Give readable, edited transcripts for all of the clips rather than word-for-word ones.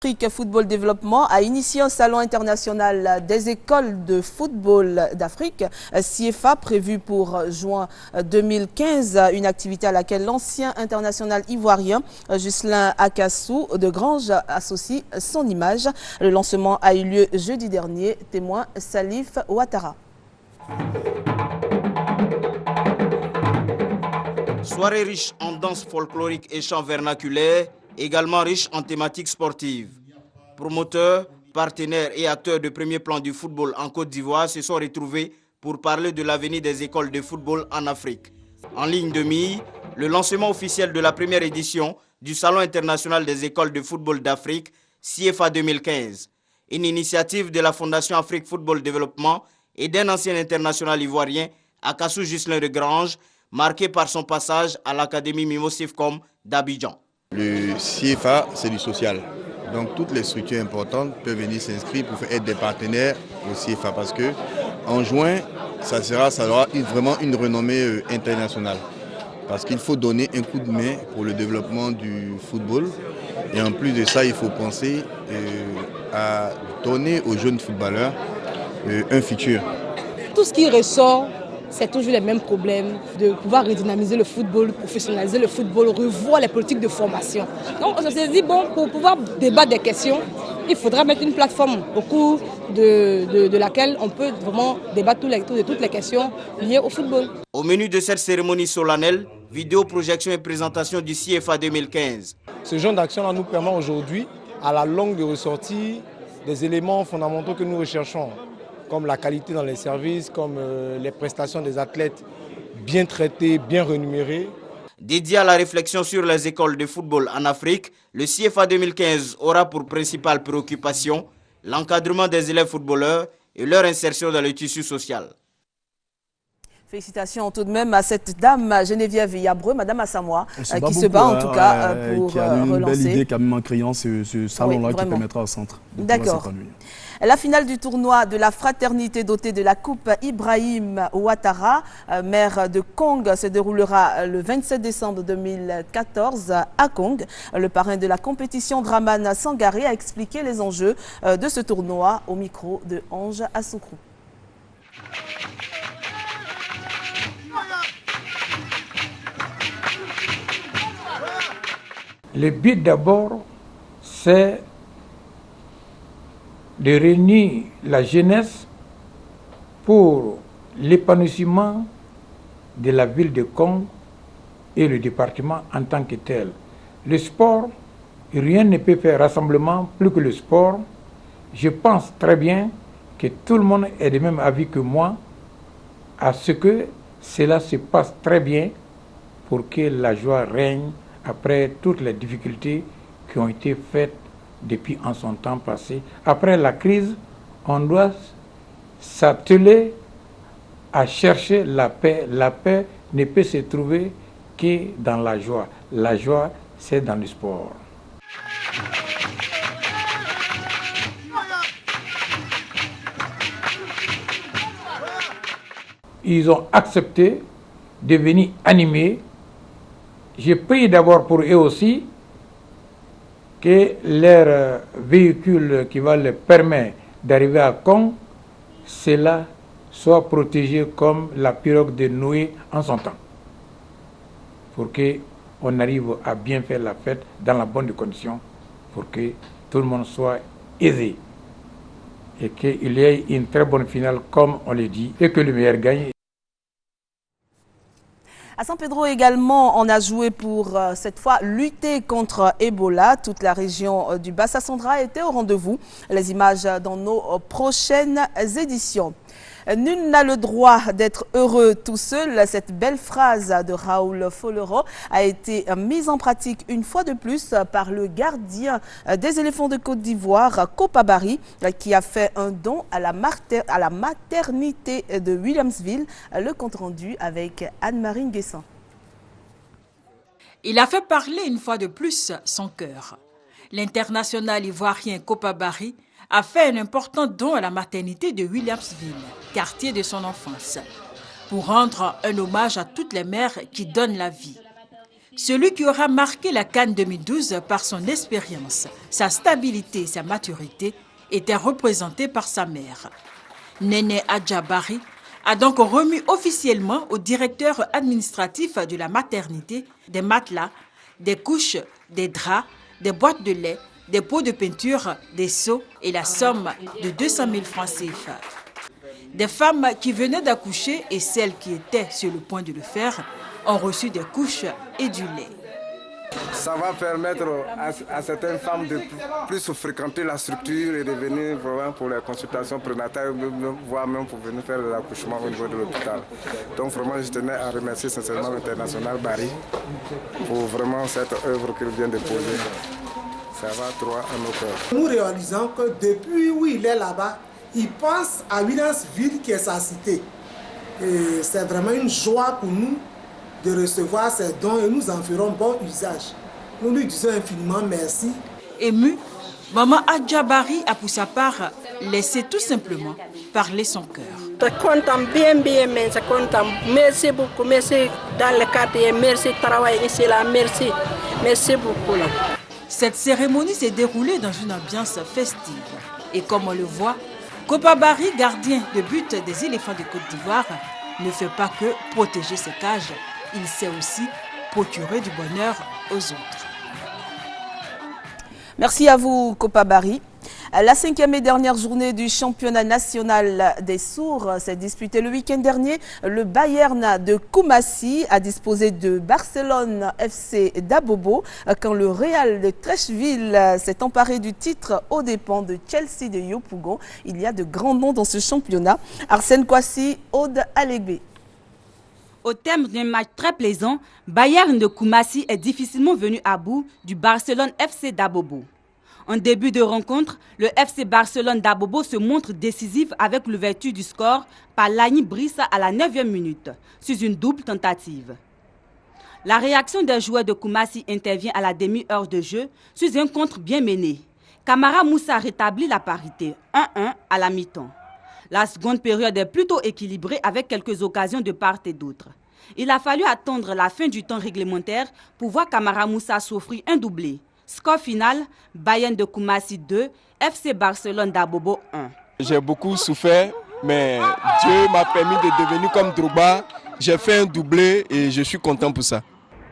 Afrique Football Développement a initié un salon international des écoles de football d'Afrique, CFA, prévu pour juin 2015, une activité à laquelle l'ancien international ivoirien Ghislain Akassou de Grange associe son image. Le lancement a eu lieu jeudi dernier, témoin Salif Ouattara. Soirée riche en danse folklorique et chants vernaculaires, également riche en thématiques sportives. Promoteurs, partenaires et acteurs de premier plan du football en Côte d'Ivoire se sont retrouvés pour parler de l'avenir des écoles de football en Afrique. En ligne de mire, le lancement officiel de la première édition du Salon international des écoles de football d'Afrique, CFA 2015. Une initiative de la Fondation Afrique Football Développement et d'un ancien international ivoirien, Akassou Ghislain de Grange, marqué par son passage à l'Académie Mimo Sifcom d'Abidjan. Le CFA, c'est du social. Donc toutes les structures importantes peuvent venir s'inscrire pour être des partenaires au CFA parce que en juin, ça aura vraiment une renommée internationale. Parce qu'il faut donner un coup de main pour le développement du football. Et en plus de ça, il faut penser à donner aux jeunes footballeurs un futur. Tout ce qui ressort, c'est toujours les mêmes problèmes, de pouvoir redynamiser le football, professionnaliser le football, revoir les politiques de formation. Donc on s'est dit, bon, pour pouvoir débattre des questions, il faudra mettre une plateforme au cours de laquelle on peut vraiment débattre de toutes les questions liées au football. Au menu de cette cérémonie solennelle, vidéo, projection et présentation du CFA 2015. Ce genre d'action-là nous permet aujourd'hui, à la longue, de ressortir des éléments fondamentaux que nous recherchons, comme la qualité dans les services, comme les prestations des athlètes bien traités, bien rémunérés. Dédié à la réflexion sur les écoles de football en Afrique, le CFA 2015 aura pour principale préoccupation l'encadrement des élèves footballeurs et leur insertion dans le tissu social. Félicitations tout de même à cette dame Geneviève Yabreux, Madame Assamoah, qui se bat en tout cas pour qui a une relancer. Belle idée quand même en créant ce salon-là qui permettra au centre. D'accord. La finale du tournoi de la fraternité dotée de la Coupe Ibrahim Ouattara, maire de Kong, se déroulera le 27 décembre 2014 à Kong. Le parrain de la compétition, Draman Sangaré, a expliqué les enjeux de ce tournoi au micro de Ange Assoukrou. Le but d'abord, c'est de réunir la jeunesse pour l'épanouissement de la ville de Kong et le département en tant que tel. Le sport, rien ne peut faire rassemblement plus que le sport. Je pense très bien que tout le monde est du même avis que moi à ce que cela se passe très bien pour que la joie règne après toutes les difficultés qui ont été faites depuis en son temps passé. Après la crise, on doit s'atteler à chercher la paix. La paix ne peut se trouver que dans la joie. La joie, c'est dans le sport. Ils ont accepté de venir animer. J'ai pris d'abord pour eux aussi que leur véhicule qui va leur permettre d'arriver à Kong, cela soit protégé comme la pirogue de Noé en son temps. Pour qu'on arrive à bien faire la fête dans la bonne condition, pour que tout le monde soit aisé. Et qu'il y ait une très bonne finale, comme on le dit, et que le meilleur gagne. À San Pedro également, on a joué pour cette fois lutter contre Ebola. Toute la région du Bassa-Sandra était au rendez-vous. Les images dans nos prochaines éditions. Nul n'a le droit d'être heureux tout seul. Cette belle phrase de Raoul Folero a été mise en pratique une fois de plus par le gardien des éléphants de Côte d'Ivoire, Kopa Barry, qui a fait un don à la maternité de Williamsville. Le compte rendu avec Anne-Marie Nguessan. Il a fait parler une fois de plus son cœur. L'international ivoirien Kopa Barry a fait un important don à la maternité de Williamsville, quartier de son enfance, pour rendre un hommage à toutes les mères qui donnent la vie. Celui qui aura marqué la CAN 2012 par son expérience, sa stabilité et sa maturité était représenté par sa mère. Néné Adjabari a donc remis officiellement au directeur administratif de la maternité des matelas, des couches, des draps, des boîtes de lait, des pots de peinture, des seaux et la somme de 200 000 francs CFA. Des femmes qui venaient d'accoucher et celles qui étaient sur le point de le faire ont reçu des couches et du lait. Ça va permettre à certaines femmes de plus fréquenter la structure et de venir vraiment pour les consultations prénatales, voire même pour venir faire de l'accouchement au niveau de l'hôpital. Donc vraiment, je tenais à remercier sincèrement l'International Barry pour vraiment cette œuvre qu'il vient de poser. Ça va droit à nos cœurs. Nous réalisons que depuis où il est là-bas, il pense à Williamsville qui est sa cité. Et c'est vraiment une joie pour nous de recevoir ces dons et nous en ferons bon usage. Nous lui disons infiniment merci. Ému, Maman Adjabari a pour sa part laissé tout simplement parler son cœur. Je suis content, bien, mais je suis content. Merci beaucoup, merci dans le quartier, merci travail ici là, merci beaucoup. Là. Cette cérémonie s'est déroulée dans une ambiance festive. Et comme on le voit, Kopabari, gardien de but des éléphants de Côte d'Ivoire, ne fait pas que protéger ses cages. Il sait aussi procurer du bonheur aux autres. Merci à vous, Kopabari. La 5e et dernière journée du championnat national des sourds s'est disputée le week-end dernier. Le Bayern de Koumassi a disposé de Barcelone FC d'Abobo quand le Real de Treichville s'est emparé du titre aux dépens de Chelsea de Yopougon. Il y a de grands noms dans ce championnat. Arsène Kouassi, Aude Allegbe. Au terme d'un match très plaisant, Bayern de Koumassi est difficilement venu à bout du Barcelone FC d'Abobo. En début de rencontre, le FC Barcelone d'Abobo se montre décisif avec l'ouverture du score par Lani Brice à la 9e minute, sur une double tentative. La réaction des joueurs de Koumassi intervient à la demi-heure de jeu sur un contre bien mené. Kamara Moussa rétablit la parité, 1-1 à la mi-temps. La seconde période est plutôt équilibrée avec quelques occasions de part et d'autre. Il a fallu attendre la fin du temps réglementaire pour voir Kamara Moussa s'offrir un doublé. Score final, Bayern de Koumassi 2, FC Barcelone d'Abobo 1. J'ai beaucoup souffert, mais Dieu m'a permis de devenir comme Drogba. J'ai fait un doublé et je suis content pour ça.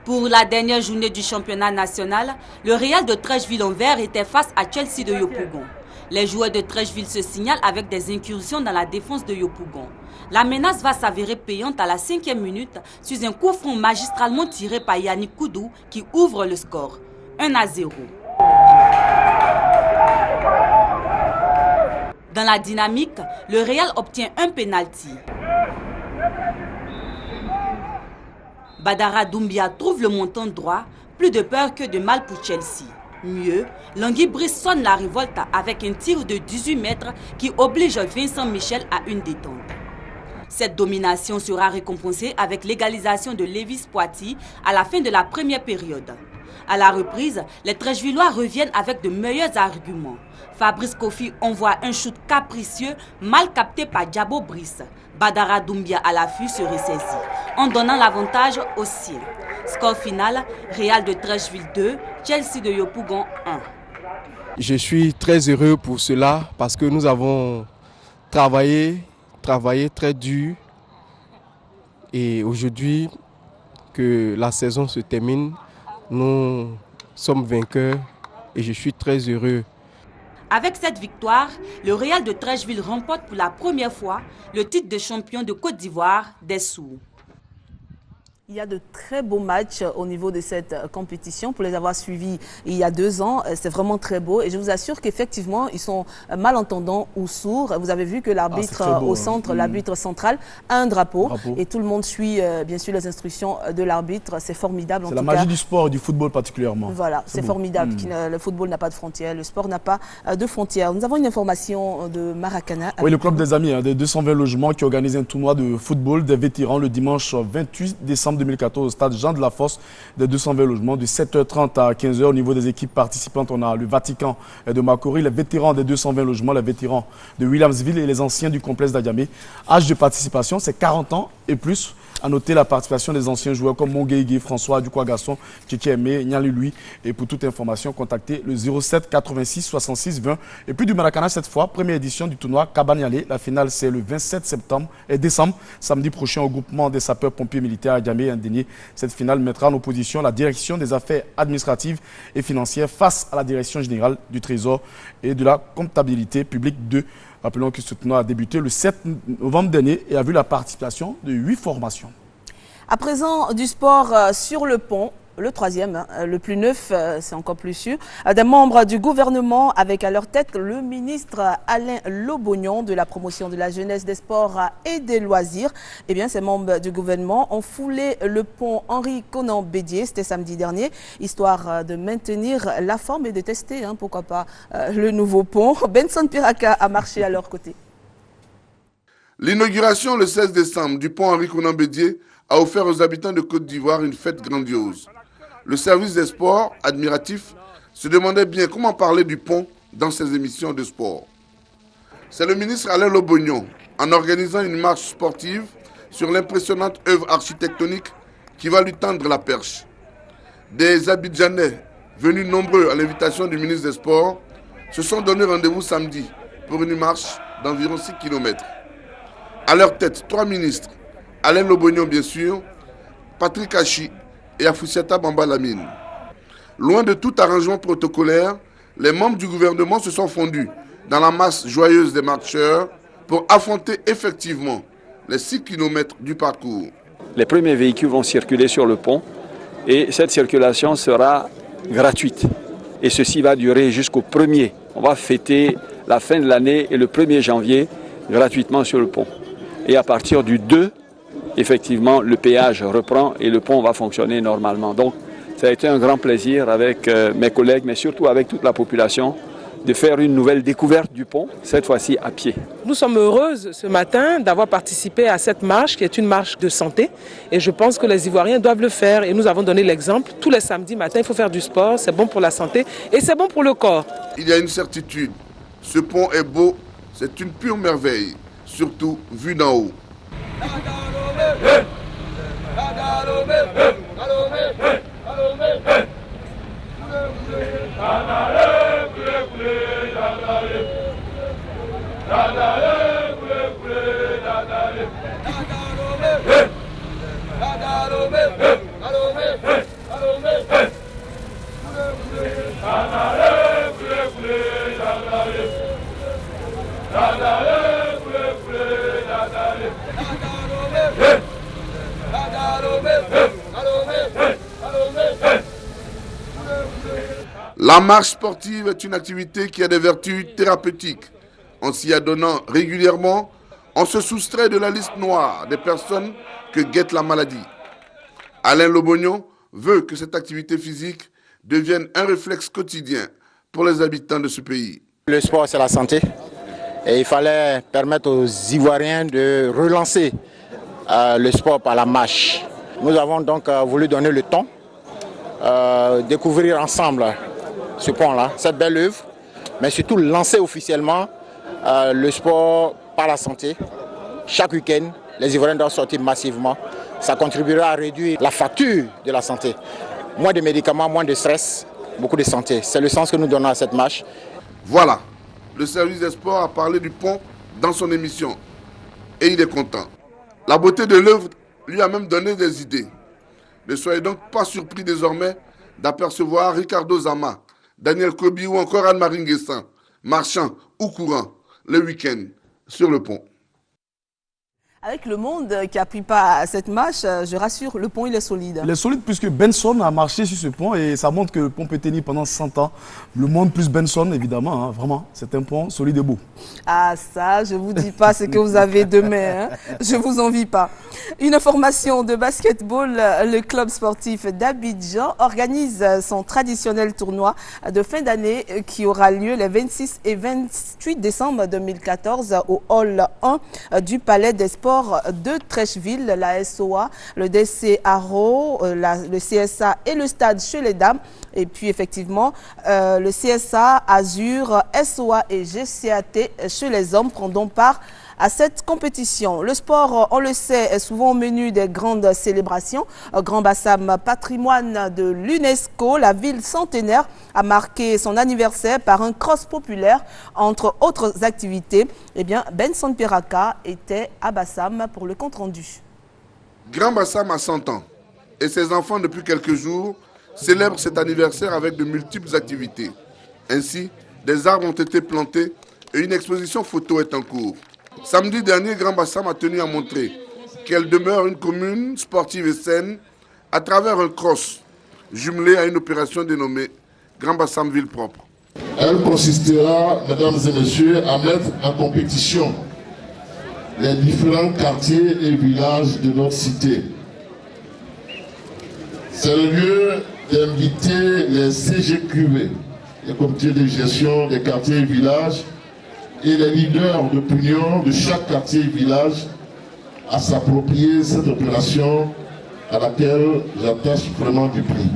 Pour la dernière journée du championnat national, le Real de Treichville en vert était face à Chelsea de Yopougon. Les joueurs de Treichville se signalent avec des incursions dans la défense de Yopougon. La menace va s'avérer payante à la 5e minute sur un coup franc magistralement tiré par Yannick Koudou qui ouvre le score. 1-0. Dans la dynamique, le Real obtient un penalty. Badara Doumbia trouve le montant droit, plus de peur que de mal pour Chelsea. Mieux, Langui Brice sonne la révolte avec un tir de 18 mètres qui oblige Vincent Michel à une détente. Cette domination sera récompensée avec l'égalisation de Lévis Poiti à la fin de la première période. À la reprise, les Treichvillois reviennent avec de meilleurs arguments. Fabrice Kofi envoie un shoot capricieux, mal capté par Diabo Brice. Badara Doumbia à l'affût se ressaisit, en donnant l'avantage aux siens. Score final, Real de Treichville 2, Chelsea de Yopougon 1. Je suis très heureux pour cela parce que nous avons travaillé très dur. Et aujourd'hui, que la saison se termine, nous sommes vainqueurs et je suis très heureux. Avec cette victoire, le Real de Treichville remporte pour la première fois le titre de champion de Côte d'Ivoire des sourds. Il y a de très beaux matchs au niveau de cette compétition. Pour les avoir suivis il y a 2 ans, c'est vraiment très beau. Et je vous assure qu'effectivement, ils sont malentendants ou sourds. Vous avez vu que l'arbitre au centre, l'arbitre central, a un drapeau. Et tout le monde suit bien sûr les instructions de l'arbitre. C'est formidable. C'est la magie du sport et du football particulièrement. Voilà, c'est formidable. Le football n'a pas de frontières, le sport n'a pas de frontières. Nous avons une information de Maracana. Oui, le club des Amis, des 220 logements qui organise un tournoi de football des vétérans le dimanche 28 décembre 2014 au stade Jean de la Fosse des 220 logements de 7h30 à 15h. Au niveau des équipes participantes, on a le Vatican de Makori, les vétérans des 220 logements, les vétérans de Williamsville et les anciens du complexe d'Adiamé. Âge de participation, c'est 40 ans et plus. À noter la participation des anciens joueurs comme Mongueigui, François, Dukwa Gasson, Tchiki Aimé, Nyali Lui. Et pour toute information, contactez le 07 86 66 20. Et puis du Maracana cette fois, première édition du tournoi Kabanyale. La finale, c'est le 27 décembre, samedi prochain, au groupement des sapeurs-pompiers militaires à Djamé et Ndénié. Cette finale mettra en opposition la direction des affaires administratives et financières face à la direction générale du Trésor et de la comptabilité publique 2. Rappelons que ce tournoi a débuté le 7 novembre dernier et a vu la participation de 8 formations. À présent, du sport sur le pont. Le troisième, le plus neuf, c'est encore plus sûr, des membres du gouvernement avec à leur tête le ministre Alain Lobognon de la promotion de la jeunesse, des sports et des loisirs. Eh bien, ces membres du gouvernement ont foulé le pont Henri Konan Bédié, c'était samedi dernier, histoire de maintenir la forme et de tester, pourquoi pas, le nouveau pont. Benson Piraka a marché à leur côté. L'inauguration le 16 décembre du pont Henri Konan Bédié a offert aux habitants de Côte d'Ivoire une fête grandiose. Le service des sports, admiratif, se demandait bien comment parler du pont dans ses émissions de sport. C'est le ministre Alain Lobognon, en organisant une marche sportive sur l'impressionnante œuvre architectonique qui va lui tendre la perche. Des Abidjanais, venus nombreux à l'invitation du ministre des Sports, se sont donné rendez-vous samedi pour une marche d'environ 6 km. À leur tête, 3 ministres, Alain Lobognon bien sûr, Patrick Hachi et Afoussiata Bamba Lamine. Loin de tout arrangement protocolaire, les membres du gouvernement se sont fondus dans la masse joyeuse des marcheurs pour affronter effectivement les 6 km du parcours. Les premiers véhicules vont circuler sur le pont et cette circulation sera gratuite. Et ceci va durer jusqu'au 1er. On va fêter la fin de l'année et le 1er janvier gratuitement sur le pont. Et à partir du 2, effectivement, le péage reprend et le pont va fonctionner normalement. Donc, ça a été un grand plaisir avec mes collègues, mais surtout avec toute la population, de faire une nouvelle découverte du pont, cette fois-ci à pied. Nous sommes heureuses ce matin d'avoir participé à cette marche qui est une marche de santé et je pense que les Ivoiriens doivent le faire et nous avons donné l'exemple. Tous les samedis matins, il faut faire du sport, c'est bon pour la santé et c'est bon pour le corps. Il y a une certitude, ce pont est beau, c'est une pure merveille, surtout vu d'en haut. La marche sportive est une activité qui a des vertus thérapeutiques. En s'y adonnant régulièrement, on se soustrait de la liste noire des personnes que guette la maladie. Alain Lobognon veut que cette activité physique devienne un réflexe quotidien pour les habitants de ce pays. Le sport, c'est la santé. Et il fallait permettre aux Ivoiriens de relancer le sport par la marche. Nous avons donc voulu donner le temps, découvrir ensemble ce pont-là, cette belle œuvre, mais surtout lancer officiellement le sport par la santé. Chaque week-end, les Ivoiriens doivent sortir massivement. Ça contribuera à réduire la facture de la santé. Moins de médicaments, moins de stress, beaucoup de santé. C'est le sens que nous donnons à cette marche. Voilà, le service des sports a parlé du pont dans son émission. Et il est content. La beauté de l'œuvre lui a même donné des idées. Ne soyez donc pas surpris désormais d'apercevoir Ricardo Zama, Daniel Kobi ou encore Anne-Marie Nguessan, marchant ou courant le week-end sur le pont. Avec le monde qui a pris part à cette marche, je rassure, le pont il est solide. Il est solide puisque Benson a marché sur ce pont et ça montre que le pont peut tenir pendant 100 ans. Le monde plus Benson, évidemment, vraiment, c'est un pont solide et beau. Ah ça, je ne vous dis pas ce que vous avez demain, je ne vous envie pas. Une formation de basketball, le club sportif d'Abidjan organise son traditionnel tournoi de fin d'année qui aura lieu les 26 et 28 décembre 2014 au hall 1 du Palais des Sports de Trècheville, la SOA, le DC Haro, le CSA et le stade chez les dames. Et puis effectivement, le CSA, Azur, SOA et GCAT chez les hommes prendront part à cette compétition. Le sport, on le sait, est souvent au menu des grandes célébrations. Grand Bassam, patrimoine de l'UNESCO, la ville centenaire a marqué son anniversaire par un cross populaire. Entre autres activités, eh bien, Benson Piraka était à Bassam pour le compte-rendu. Grand Bassam a 100 ans et ses enfants, depuis quelques jours, célèbrent cet anniversaire avec de multiples activités. Ainsi, des arbres ont été plantés et une exposition photo est en cours. Samedi dernier, Grand Bassam a tenu à montrer qu'elle demeure une commune sportive et saine à travers un cross jumelé à une opération dénommée Grand Bassam Ville Propre. Elle consistera, mesdames et messieurs, à mettre en compétition les différents quartiers et villages de notre cité. C'est le lieu d'inviter les CGQV, les comités de gestion des quartiers et villages, et les leaders d'opinion de chaque quartier et village à s'approprier cette opération à laquelle j'attache vraiment du prix.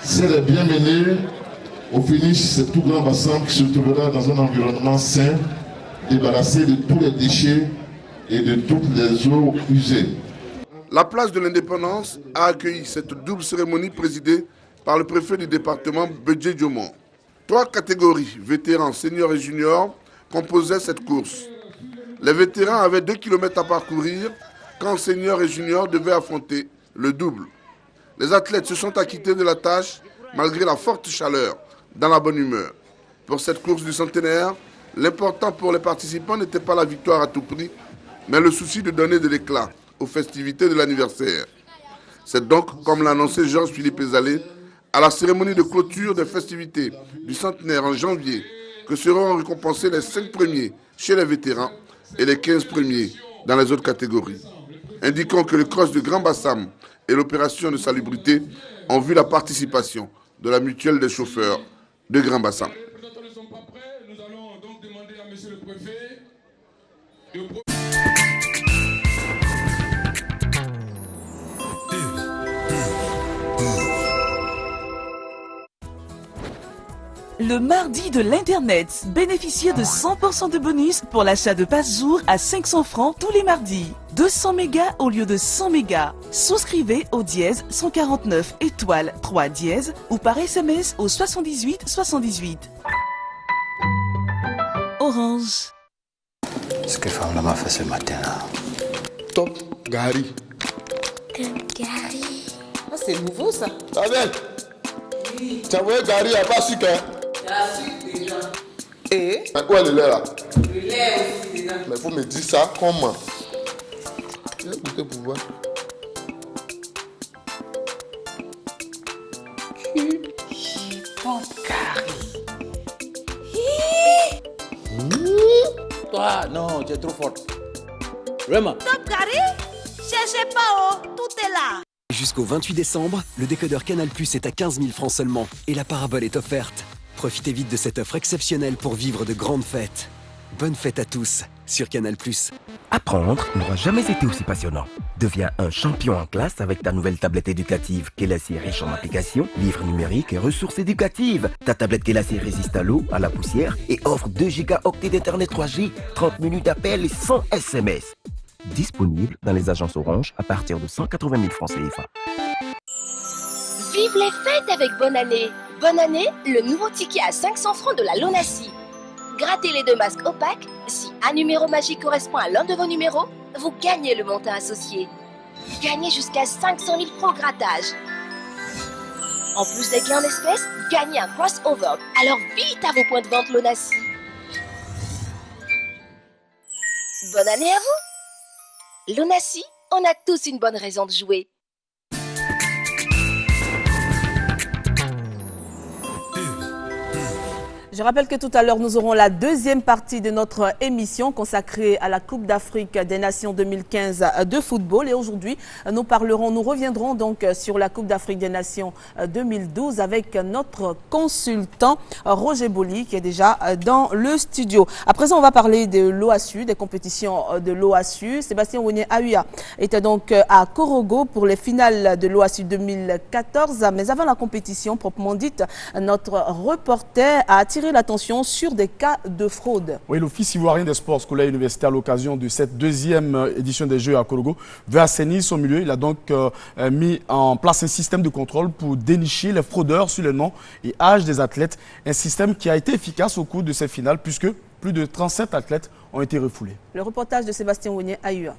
Si elle est bien menée, au finish, c'est tout Grand Bassam qui se trouvera dans un environnement sain, débarrassé de tous les déchets et de toutes les eaux usées. La place de l'Indépendance a accueilli cette double cérémonie présidée par le préfet du département, Bédjé Diomon. 3 catégories, vétérans, seniors et juniors, composaient cette course. Les vétérans avaient 2 km à parcourir, quand seniors et juniors devaient affronter le double. Les athlètes se sont acquittés de la tâche malgré la forte chaleur, dans la bonne humeur. Pour cette course du centenaire, l'important pour les participants n'était pas la victoire à tout prix, mais le souci de donner de l'éclat aux festivités de l'anniversaire. C'est donc, comme l'a annoncé Georges-Philippe Ezalé, à la cérémonie de clôture des festivités du centenaire en janvier, que seront récompensés les 5 premiers chez les vétérans et les 15 premiers dans les autres catégories. Indiquons que le cross de Grand Bassam et l'opération de salubrité ont vu la participation de la mutuelle des chauffeurs de Grand Bassam. Le mardi de l'Internet, bénéficiez de 100% de bonus pour l'achat de passe-jour à 500 francs tous les mardis. 200 mégas au lieu de 100 mégas. Souscrivez au dièse 149 étoile 3 dièse ou par SMS au 78 78. Orange. Ce que femme m'a fait ce matin-là. Top Gary. Gary. Ah, c'est nouveau ça. Ah bien. Oui. Tu as envoyé Gary à pas sucre, hein? Déjà. Et où est le lait là? Le lait aussi déjà. Mais vous me dites ça comment? Je vais goûter pour voir. Top Gary. Toi, non, tu es trop forte. Vraiment. Top Gary? Cherchez pas, oh, tout est là. Jusqu'au 28 décembre, le décodeur Canal+ est à 15 000 francs seulement et la parabole est offerte. Profitez vite de cette offre exceptionnelle pour vivre de grandes fêtes. Bonne fête à tous sur Canal+. Apprendre n'aura jamais été aussi passionnant. Deviens un champion en classe avec ta nouvelle tablette éducative Kelassi riche en applications, livres numériques et ressources éducatives. Ta tablette Kelassi résiste à l'eau, à la poussière et offre 2 gigaoctets d'internet 3G, 30 minutes d'appel et 100 SMS. Disponible dans les agences Orange à partir de 180 000 francs CFA. Vive les fêtes avec Bonne Année. Bonne Année, le nouveau ticket à 500 francs de la Lonassi. Grattez les 2 masques opaques. Si un numéro magique correspond à l'un de vos numéros, vous gagnez le montant associé. Gagnez jusqu'à 500 000 francs grattage. En plus des gains en espèces, gagnez un crossover. Alors vite à vos points de vente Lonassi. Bonne année à vous. Lonassi, on a tous une bonne raison de jouer. Je rappelle que tout à l'heure, nous aurons la deuxième partie de notre émission consacrée à la Coupe d'Afrique des Nations 2015 de football. Et aujourd'hui, nous reviendrons donc sur la Coupe d'Afrique des Nations 2012 avec notre consultant Roger Boli qui est déjà dans le studio. À présent, on va parler de l'OASU, des compétitions de l'OASU. Sébastien Ouéné-Aouya était donc à Korogo pour les finales de l'OASU 2014. Mais avant la compétition proprement dite, notre reporter a attiré attirer l'attention sur des cas de fraude. Oui, l'Office ivoirien des sports scolaires et universitaires à l'occasion de cette deuxième édition des Jeux à Korogo veut assainir son milieu. Il a donc mis en place un système de contrôle pour dénicher les fraudeurs sur le nom et âge des athlètes. Un système qui a été efficace au cours de ces finales puisque plus de 37 athlètes ont été refoulés. Le reportage de Sébastien Wogné à UA.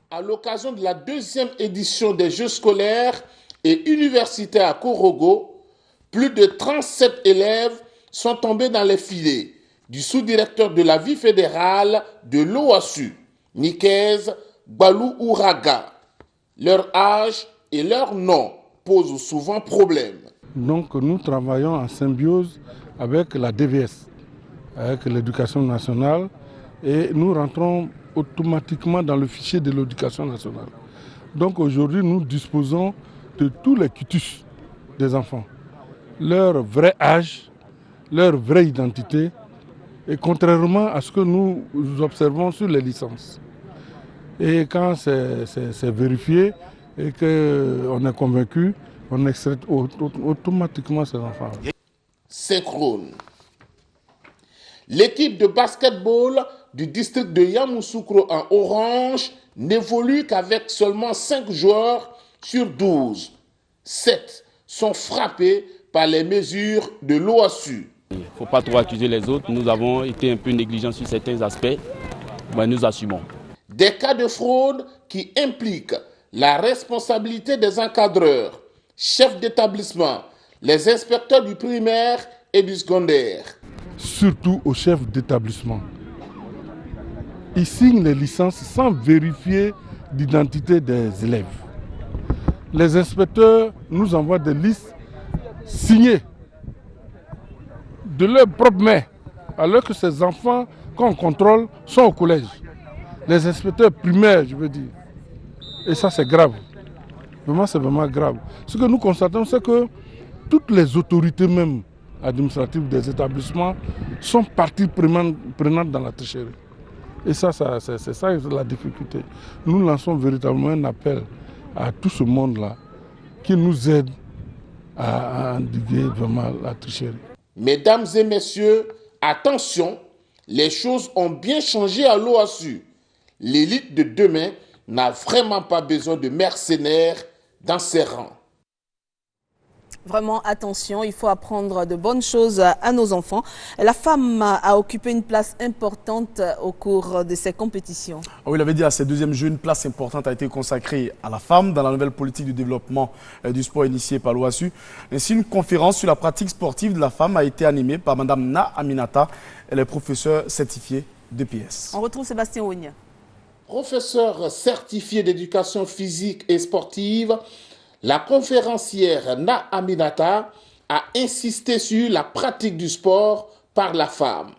À l'occasion de la deuxième édition des Jeux scolaires et universitaires à Korogo, plus de 37 élèves sont tombés dans les filets du sous-directeur de la vie fédérale de l'OASU, Nikez Balou Ouraga. Leur âge et leur nom posent souvent problème. Donc nous travaillons en symbiose avec la DVS, avec l'éducation nationale, et nous rentrons automatiquement dans le fichier de l'éducation nationale. Donc aujourd'hui, nous disposons de tous les quitus des enfants, leur vrai âge, leur vraie identité, et contrairement à ce que nous observons sur les licences. Et quand c'est vérifié et qu'on est convaincu, on extrait automatiquement ces enfants. Synchrone. L'équipe de basketball du district de Yamoussoukro en Orange n'évolue qu'avec seulement 5 joueurs sur 12. 7 sont frappés par les mesures de l'OASU. Il ne faut pas trop accuser les autres. Nous avons été un peu négligents sur certains aspects. Mais nous assumons. Des cas de fraude qui impliquent la responsabilité des encadreurs, chefs d'établissement, les inspecteurs du primaire et du secondaire. Surtout aux chefs d'établissement. Ils signent les licences sans vérifier l'identité des élèves. Les inspecteurs nous envoient des listes signées de leurs propres mains, alors que ces enfants qu'on contrôle sont au collège. Les inspecteurs primaires, je veux dire. Et ça, c'est grave. Vraiment, c'est vraiment grave. Ce que nous constatons, c'est que toutes les autorités même administratives des établissements sont parties prenantes dans la tricherie. Et ça, c'est ça la difficulté. Nous lançons véritablement un appel à tout ce monde-là qui nous aide à endiguer vraiment la tricherie. Mesdames et messieurs, attention, les choses ont bien changé à l'OASU. L'élite de demain n'a vraiment pas besoin de mercenaires dans ses rangs. Vraiment, attention, il faut apprendre de bonnes choses à nos enfants. La femme a occupé une place importante au cours de ces compétitions. Oui, il avait dit à ces deuxièmes Jeux, une place importante a été consacrée à la femme dans la nouvelle politique du développement du sport initiée par l'OASU. Ainsi, une conférence sur la pratique sportive de la femme a été animée par Mme Na Aminata. Elle est professeure certifiée d'EPS. On retrouve Sébastien Wogné. Professeure certifiée d'éducation physique et sportive, la conférencière Na Aminata a insisté sur la pratique du sport par la femme.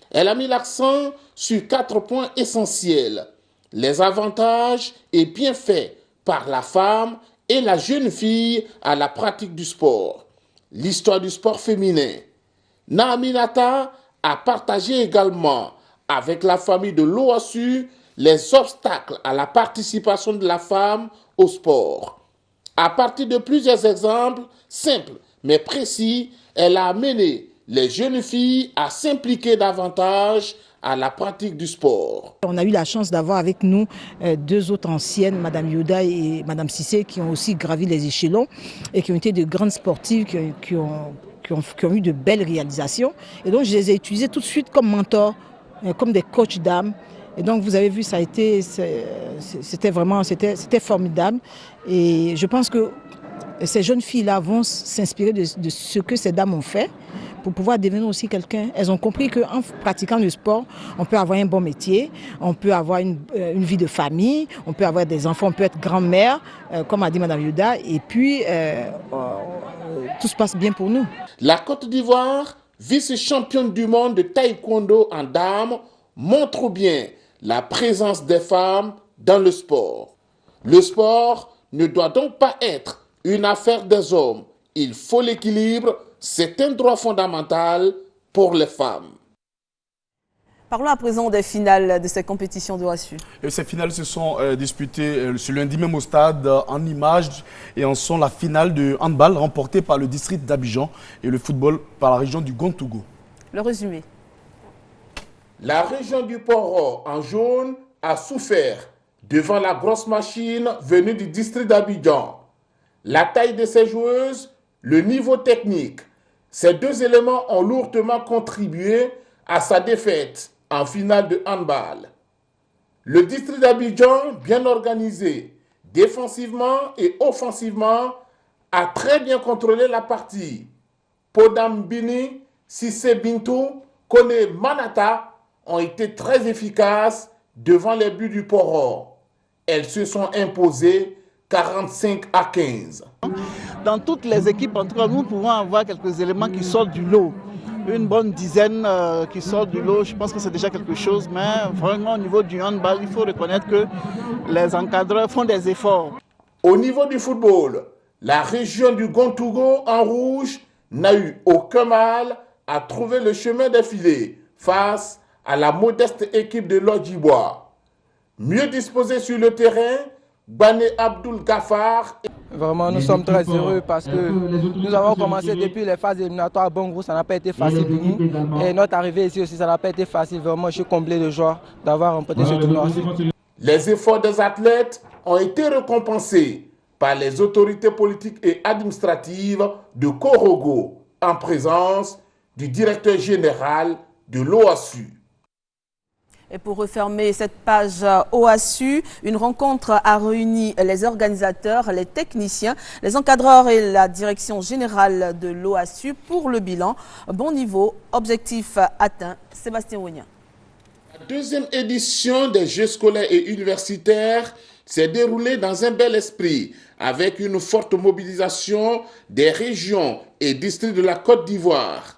Elle a mis l'accent sur 4 points essentiels: les avantages et bienfaits par la femme et la jeune fille à la pratique du sport, l'histoire du sport féminin. Na Aminata a partagé également avec la famille de l'OASU les obstacles à la participation de la femme au sport. À partir de plusieurs exemples simples mais précis, elle a amené les jeunes filles à s'impliquer davantage à la pratique du sport. On a eu la chance d'avoir avec nous 2 autres anciennes, Mme Yoda et Mme Sissé, qui ont aussi gravi les échelons et qui ont été de grandes sportives, qui ont eu de belles réalisations. Et donc je les ai utilisées tout de suite comme mentors, comme des coachs d'âme. Et donc vous avez vu, c'était formidable. Et je pense que ces jeunes filles-là vont s'inspirer de ce que ces dames ont fait pour pouvoir devenir aussi quelqu'un. Elles ont compris qu'en pratiquant le sport, on peut avoir un bon métier, on peut avoir une vie de famille, on peut avoir des enfants, on peut être grand-mère, comme a dit Mme Yoda, et puis tout se passe bien pour nous. La Côte d'Ivoire, vice-championne du monde de taekwondo en dames, montre bien la présence des femmes dans le sport. Le sport ne doit donc pas être une affaire des hommes. Il faut l'équilibre, c'est un droit fondamental pour les femmes. Parlons à présent des finales de ces compétitions d'OASU. Ces finales se sont disputées ce lundi même au stade en images et en sont la finale de handball remportée par le district d'Abidjan et le football par la région du Gontougo. Le résumé. La région du Poro en jaune a souffert devant la grosse machine venue du district d'Abidjan. La taille de ses joueuses, le niveau technique, ces deux éléments ont lourdement contribué à sa défaite en finale de handball. Le district d'Abidjan, bien organisé, défensivement et offensivement, a très bien contrôlé la partie. Podam Bini, Sissé Bintou, Kone Manata ont été très efficaces devant les buts du Poro. Elles se sont imposées 45-15. Dans toutes les équipes, en tout cas, nous pouvons avoir quelques éléments qui sortent du lot. Une bonne dizaine qui sortent du lot, je pense que c'est déjà quelque chose, mais vraiment au niveau du handball, il faut reconnaître que les encadreurs font des efforts. Au niveau du football, la région du Gontougo en rouge n'a eu aucun mal à trouver le chemin des filets face à la modeste équipe de Lodjibois. Mieux disposés sur le terrain, Bane Abdul Gafar. Vraiment, nous sommes très heureux parce que nous avons commencé depuis les phases éliminatoires à Bongo, ça n'a pas été facile pour nous. Et notre arrivée ici aussi, ça n'a pas été facile. Vraiment, je suis comblé de joie d'avoir remporté ce tournoi. Les efforts des athlètes ont été récompensés par les autorités politiques et administratives de Korogo, en présence du directeur général de l'OASU. Et pour refermer cette page OASU, une rencontre a réuni les organisateurs, les techniciens, les encadreurs et la direction générale de l'OASU pour le bilan. Bon niveau, objectif atteint. Sébastien Wognan. La deuxième édition des Jeux scolaires et universitaires s'est déroulée dans un bel esprit, avec une forte mobilisation des régions et districts de la Côte d'Ivoire.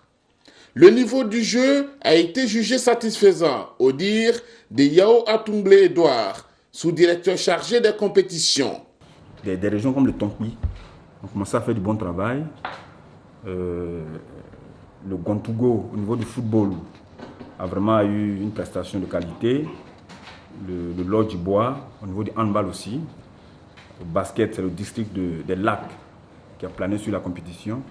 Le niveau du jeu a été jugé satisfaisant, au dire de Yao Atumblé Edouard, sous-directeur chargé des compétitions. Des régions comme le Tonkwi ont commencé à faire du bon travail. Le Gontougo, au niveau du football, a vraiment eu une prestation de qualité. Le Lodjibois, au niveau du handball aussi. Au basket, c'est le district des Lacs qui a plané sur la compétition.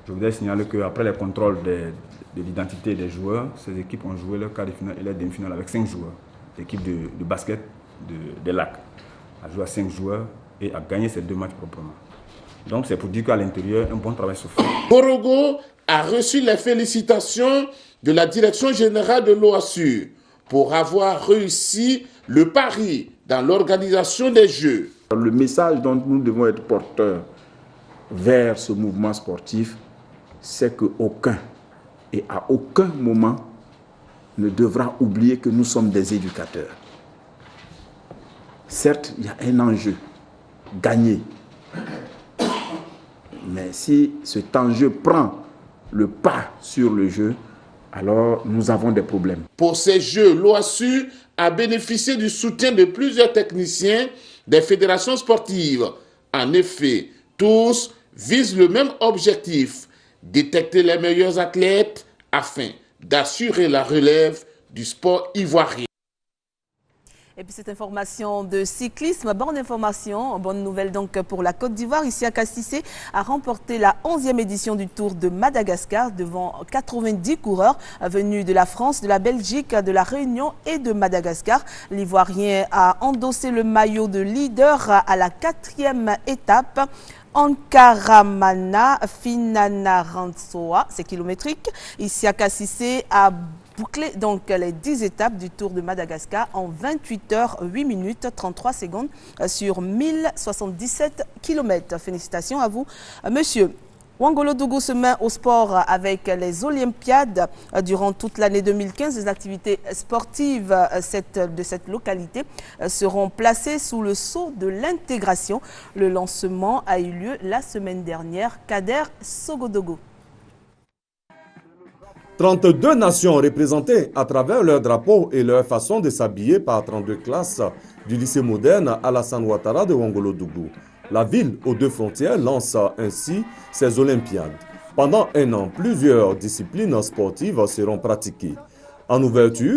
Je voudrais signaler qu'après les contrôles de l'identité des joueurs, ces équipes ont joué leur quart de finale et leur demi-finale avec 5 joueurs. L'équipe de basket des Lacs a joué à 5 joueurs et a gagné ces 2 matchs proprement. Donc c'est pour dire qu'à l'intérieur, un bon travail se fait. Korogo a reçu les félicitations de la direction générale de l'OASU pour avoir réussi le pari dans l'organisation des Jeux. Le message dont nous devons être porteurs vers ce mouvement sportif, c'est qu'aucun et à aucun moment ne devra oublier que nous sommes des éducateurs. Certes, il y a un enjeu, gagner. Mais si cet enjeu prend le pas sur le jeu, alors nous avons des problèmes. Pour ces Jeux, l'OASU a bénéficié du soutien de plusieurs techniciens des fédérations sportives. En effet, tous visent le même objectif, détecter les meilleurs athlètes afin d'assurer la relève du sport ivoirien. Et puis cette information de cyclisme, bonne information, bonne nouvelle donc pour la Côte d'Ivoire. Isiaka Cissé a remporté la 11e édition du Tour de Madagascar devant 90 coureurs venus de la France, de la Belgique, de la Réunion et de Madagascar. L'Ivoirien a endossé le maillot de leader à la 4e étape. Ankaramana Finanaransoa, c'est kilométrique. Isiaka Cissé a bouclé donc les 10 étapes du Tour de Madagascar en 28 heures, 8 minutes, 33 secondes sur 1077 km. Félicitations à vous, monsieur. Wangolo Dougou se met au sport avec les Olympiades durant toute l'année 2015. Les activités sportives de cette localité seront placées sous le sceau de l'intégration. Le lancement a eu lieu la semaine dernière. Kader Sogodogo. 32 nations représentées à travers leur drapeau et leur façon de s'habiller par 32 classes du lycée moderne Alassane Ouattara de Wangolo Dougou. La ville aux 2 frontières lance ainsi ses Olympiades. Pendant un an, plusieurs disciplines sportives seront pratiquées. En ouverture,